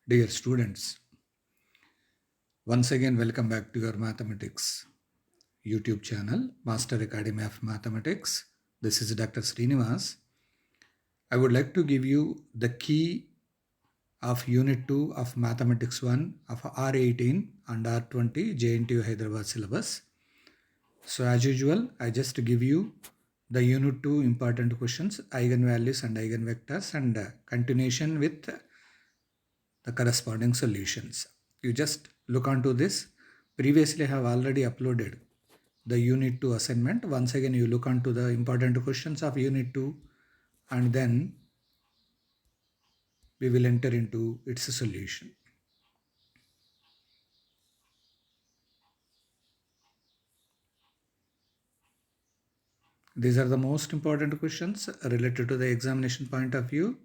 Dear students, once again welcome back to your mathematics YouTube channel, Master Academy of Mathematics. This is Dr. Srinivas. I would like to give you the key of Unit 2 of Mathematics 1 of R18 and R20 JNTUH Hyderabad syllabus. So as usual, I just give you the Unit 2 important questions, eigenvalues and eigenvectors, and continuation with the corresponding solutions. You just look onto this. Previously I have already uploaded the unit 2 assignment. Once again you look onto the important questions of unit 2 and then we will enter into its solution. These are the most important questions related to the examination point of view,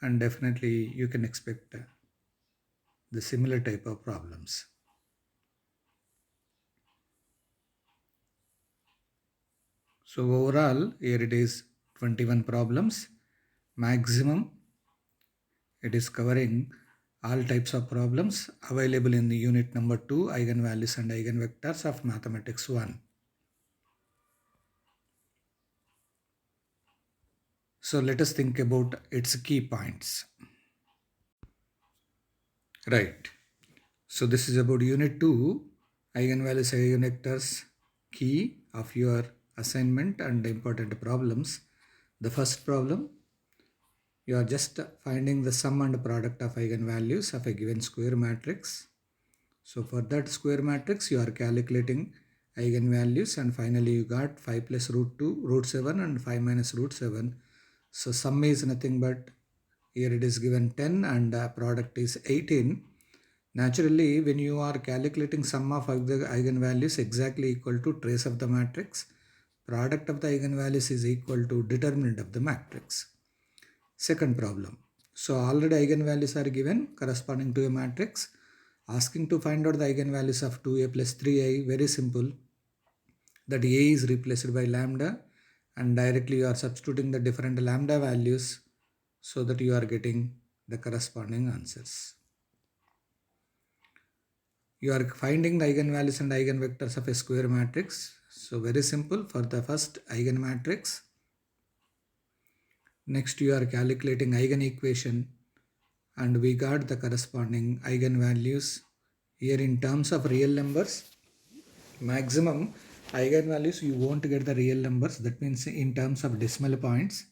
and definitely you can expect the similar type of problems. So overall here it is 21 problems. Maximum it is covering all types of problems available in the unit number 2, eigenvalues and eigenvectors of mathematics 1. So let us think about its key points. Right. So this is about unit 2, eigenvalues, eigenvectors, key of your assignment and important problems. The first problem, you are just finding the sum and product of eigenvalues of a given square matrix. So for that square matrix, you are calculating eigenvalues and finally you got 5 plus root 2, root 7 and 5 minus root 7. So sum is nothing but, here it is given 10 and product is 18. Naturally, when you are calculating sum of the eigenvalues exactly equal to trace of the matrix, product of the eigenvalues is equal to determinant of the matrix. Second problem. So already eigenvalues are given corresponding to a matrix. Asking to find out the eigenvalues of 2a plus 3i, very simple. That a is replaced by lambda and directly you are substituting the different lambda values so that you are getting the corresponding answers. You are finding the eigenvalues and eigenvectors of a square matrix. So very simple for the first eigenmatrix. Next you are calculating eigenequation and we got the corresponding eigenvalues. Here in terms of real numbers, maximum eigenvalues you won't get the real numbers. That means in terms of decimal points.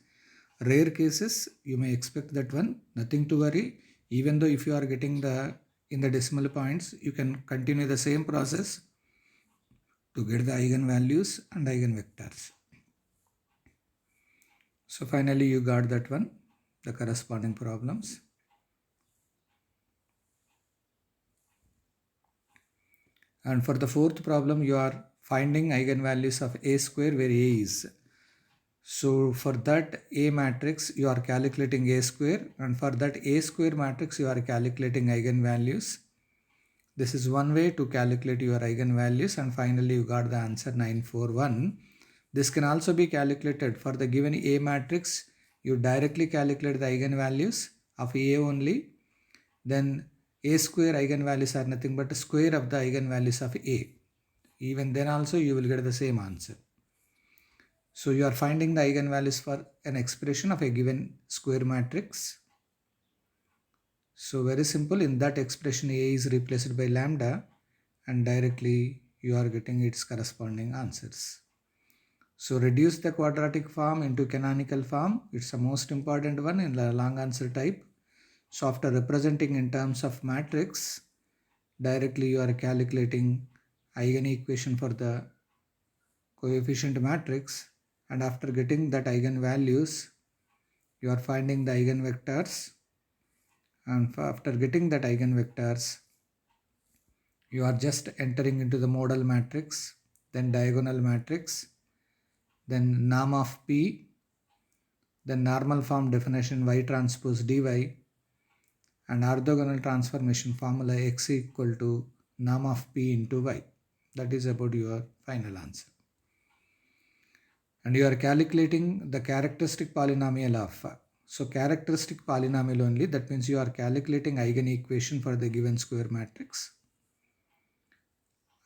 Rare cases you may expect that one, nothing to worry. Even though if you are getting in the decimal points, you can continue the same process to get the eigenvalues and eigenvectors. So finally you got that one, the corresponding problems. And for the fourth problem, you are finding eigenvalues of a square where a is. So for that A matrix, you are calculating a square, and for that a square matrix, you are calculating eigenvalues. This is one way to calculate your eigenvalues, and finally you got the answer 941. This can also be calculated for the given A matrix. You directly calculate the eigenvalues of A only. Then A square eigenvalues are nothing but the square of the eigenvalues of A. Even then also you will get the same answer. So you are finding the eigenvalues for an expression of a given square matrix. So very simple, in that expression A is replaced by lambda and directly you are getting its corresponding answers. So reduce the quadratic form into canonical form. It's the most important one in the long answer type. So after representing in terms of matrix, directly you are calculating eigenequation for the coefficient matrix, and after getting that eigenvalues, you are finding the eigenvectors, and after getting that eigenvectors, you are just entering into the modal matrix, then diagonal matrix, then norm of P, then normal form definition y transpose dy, and orthogonal transformation formula x equal to norm of P into y. That is about your final answer. And you are calculating the characteristic polynomial of, So characteristic polynomial only, that means you are calculating eigen equation for the given square matrix.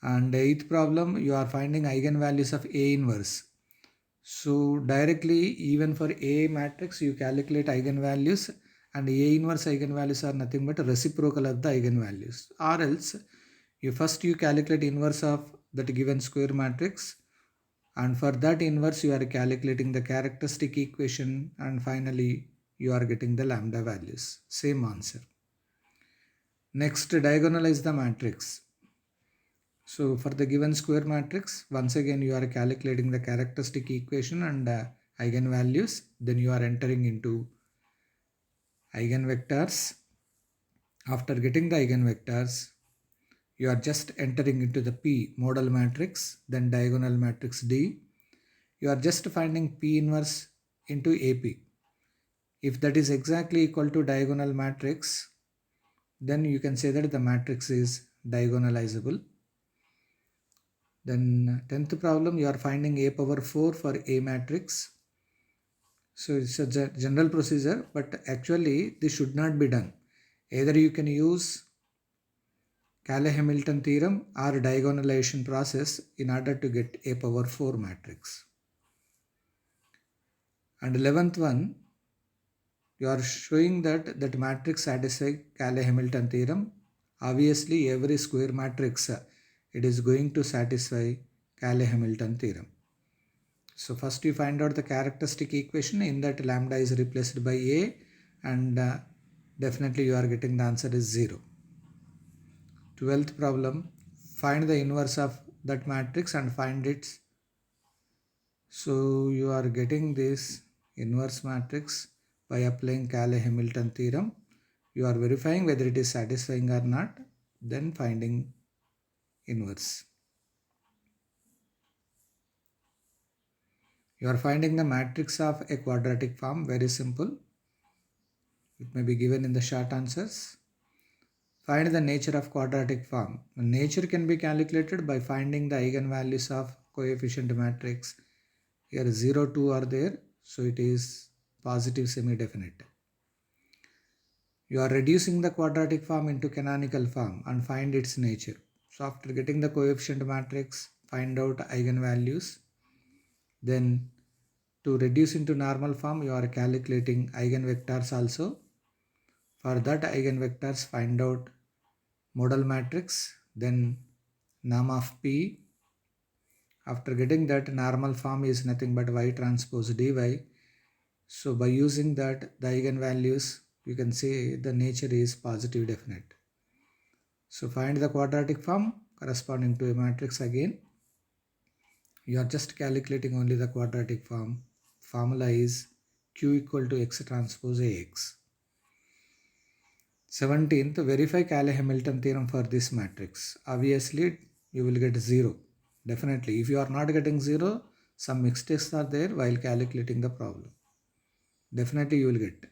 And eighth problem, you are finding eigenvalues of A inverse. So directly, even for A matrix, you calculate eigenvalues, and A inverse eigenvalues are nothing but reciprocal of the eigenvalues. Or else, you calculate inverse of that given square matrix, and for that inverse you are calculating the characteristic equation, and finally you are getting the lambda values. Same answer. Next, diagonalize the matrix. So for the given square matrix, once again you are calculating the characteristic equation and eigenvalues. Then you are entering into eigenvectors. After getting the eigenvectors, you are just entering into the P model matrix, then diagonal matrix D. You are just finding P inverse into AP. If that is exactly equal to diagonal matrix, then you can say that the matrix is diagonalizable. Then 10th problem, you are finding A power 4 for A matrix. So it's a general procedure, but actually this should not be done. Either you can use Cayley-Hamilton theorem or diagonalization process in order to get A power 4 matrix. And 11th one, you are showing that matrix satisfies Cayley-Hamilton theorem. Obviously, every square matrix, it is going to satisfy Cayley-Hamilton theorem. So first you find out the characteristic equation, in that lambda is replaced by A, and definitely you are getting the answer is 0. 12th problem, find the inverse of that matrix and find its. So you are getting this inverse matrix by applying Cayley-Hamilton theorem. You are verifying whether it is satisfying or not, then finding inverse. You are finding the matrix of a quadratic form, very simple. It may be given in the short answers. Find the nature of quadratic form. Nature can be calculated by finding the eigenvalues of coefficient matrix. Here 0, 2 are there, so it is positive semi-definite. You are reducing the quadratic form into canonical form and find its nature. So after getting the coefficient matrix, find out eigenvalues. Then to reduce into normal form, you are calculating eigenvectors also. For that eigenvectors, find out model matrix, then norm of P. After getting that, normal form is nothing but Y transpose dy. So by using that, the eigenvalues, you can say the nature is positive definite. So find the quadratic form corresponding to a matrix again. You are just calculating only the quadratic form. Formula is Q equal to X transpose AX. 17th, verify Cayley-Hamilton theorem for this matrix. Obviously, you will get 0. Definitely. If you are not getting 0, some mistakes are there while calculating the problem. Definitely you will get.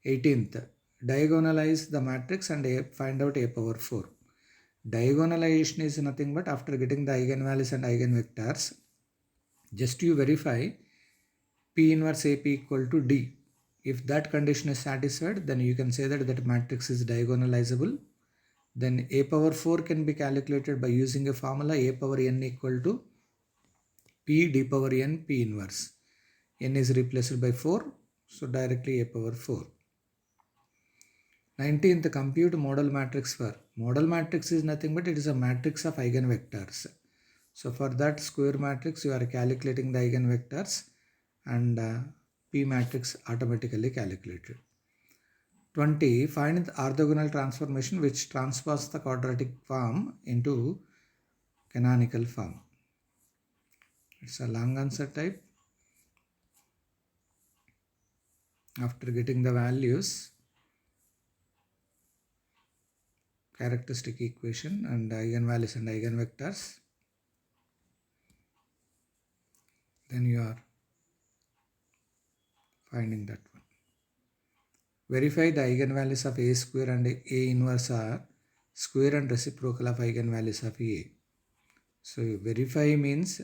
18th, diagonalize the matrix and find out A power 4. Diagonalization is nothing but after getting the eigenvalues and eigenvectors, just you verify P inverse AP equal to D. If that condition is satisfied, then you can say that matrix is diagonalizable. Then A power 4 can be calculated by using a formula A power n equal to P d power n P inverse. N is replaced by 4, so directly A power 4. 19th, compute model matrix for. Model matrix is nothing but it is a matrix of eigenvectors. So for that square matrix, you are calculating the eigenvectors, and P matrix automatically calculated. 20. Find the orthogonal transformation which transposes the quadratic form into canonical form. It's a long answer type. After getting the values, characteristic equation and eigenvalues and eigenvectors, then you are finding that one. Verify the eigenvalues of A square and A inverse are square and reciprocal of eigenvalues of A. So verify means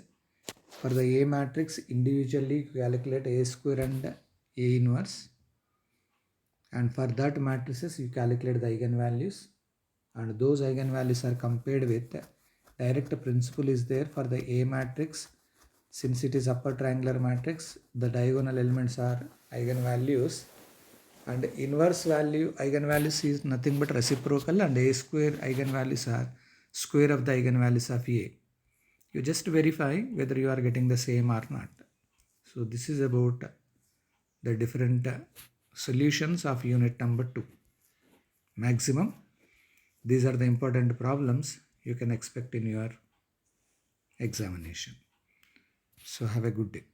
for the A matrix individually calculate A square and A inverse. and for that matrices you calculate the eigenvalues, and those eigenvalues are compared with direct principle is there for the A matrix. Since it is upper triangular matrix, the diagonal elements are eigenvalues, and inverse value eigenvalues is nothing but reciprocal, and A square eigenvalues are square of the eigenvalues of A. You just verify whether you are getting the same or not. So this is about the different solutions of unit number 2. Maximum, these are the important problems you can expect in your examination. So have a good day.